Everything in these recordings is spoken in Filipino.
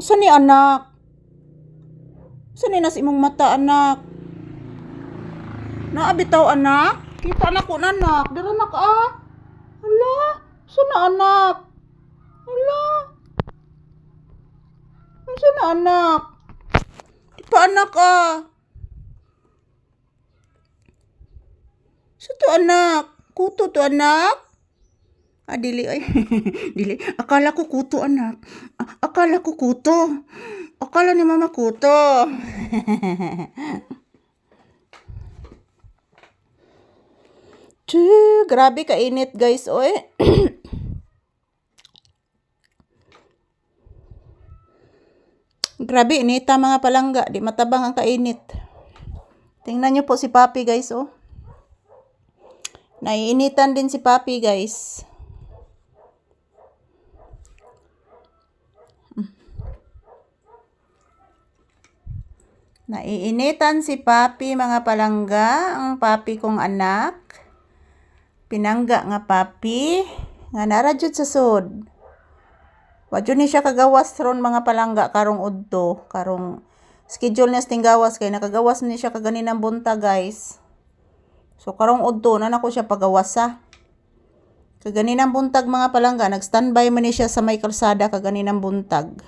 Saan ni anak? Saan ni nas imong mata anak? Naabitaw anak? Kita anak ko anak. Dara anak ah. Hala, saan na anak? Hala. Saan na anak? Di pa anak ah. Saan to anak? Kuto to anak? Ah, dili ay. Dili. Akala ko kuto anak. Akala ko kuto. Akala ni mama kuto. Grabe kainit guys, oy. Grabe inita mga palangga, di matabang ang kainit. Tingnan niyo po si Papi guys, oh. Naiinitan din si Papi guys. Naiinitan si Papi mga palangga, ang Papi kong anak. Pinangga nga Papi, nga narajud sa sud. Wadyo ni siya kagawas ron mga palangga karong udto, karong schedule niya sting gawas kay nakagawas ni siya kaganinang bunta guys. So karong udto na nako siya pagawasa. Kaganinang buntag mga palangga, nag-standby man ni siya sa may kalsada kaganinang buntag.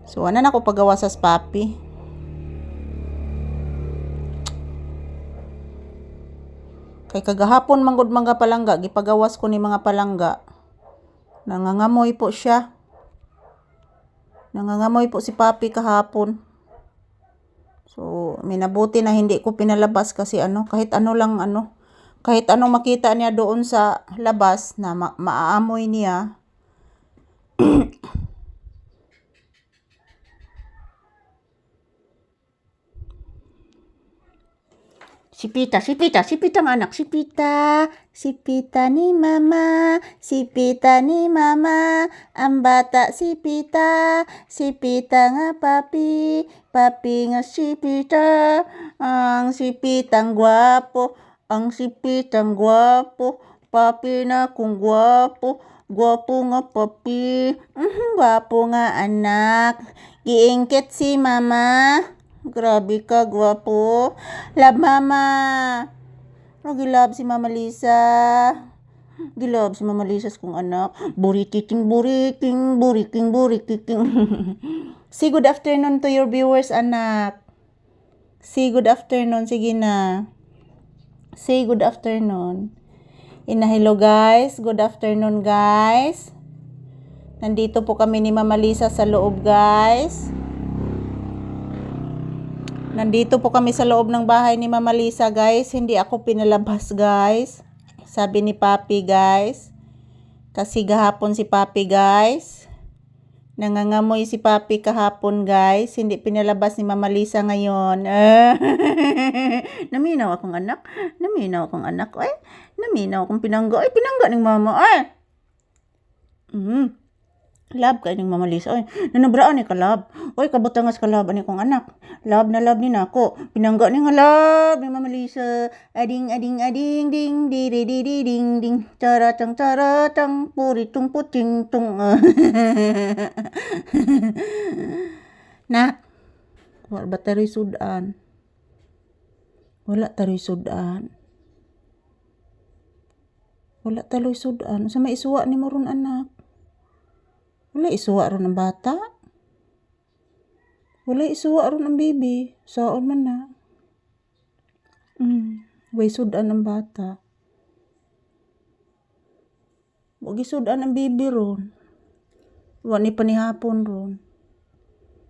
So ana nako pagawasa sa Papi. Kay kagahapon manggod mga palangga, gipagawas ko ni mga palangga. Nangangamoy po siya. Nangangamoy po si Papi kahapon. So, minabuti na hindi ko pinalabas kasi kahit ano lang kahit anong makita niya doon sa labas na maaamoy niya. Sipita ang anak, sipita ni mama, ang bata sipita nga Papi nga sipita, ang sipitang gwapo, Papi na kung gwapo nga Papi, gwapo nga anak, giingkit si mama. Grabe ka, gwapo. Love mama. Gilove si Mama Lisa. Gilove si Mama Lisa kung anak. Burikiking. Say good afternoon to your viewers, anak. Say good afternoon. Sige na. Say good afternoon. Hello guys. Good afternoon guys. Nandito po kami ni Mama Lisa sa loob guys. Nandito po kami sa loob ng bahay ni Mama Lisa guys. Hindi ako pinalabas guys. Sabi ni Papi guys. Kasi gahapon si Papi guys. Nangangamoy si Papi kahapon guys. Hindi pinalabas ni Mama Lisa ngayon. Naminaw akong anak. Ay, naminaw akong pinangga. Ay, pinangga ng mama. Ay. Love kayo ng Mama Lisa. Oy, nanabraan ni ka love. Oy, kabutangas ka love ani kong anak. Love na love ni nako. Pinangga ni nga love ni Mama Lisa. Ading ding di ding taratang puritung puting tung. Nak. Wala taroy sudan. Wala taloy sudan. Sa may isuwa ni mo ron anak. Wala isuwa ron ang bata. Wala isuwa ron ang baby. Saon man na. Way sudan ang bata. Wag isudan ang baby ron. Wala ni panihapon ron.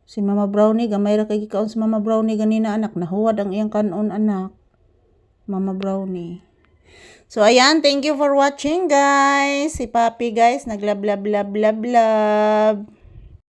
Si Mama Brownie, gamay ra kay gikaon sa Mama Brownie ganina anak. Nahuwad ang iyang kanon anak. Mama Brownie. So, ayan. Thank you for watching, guys. Si Papi, guys. Nag-love.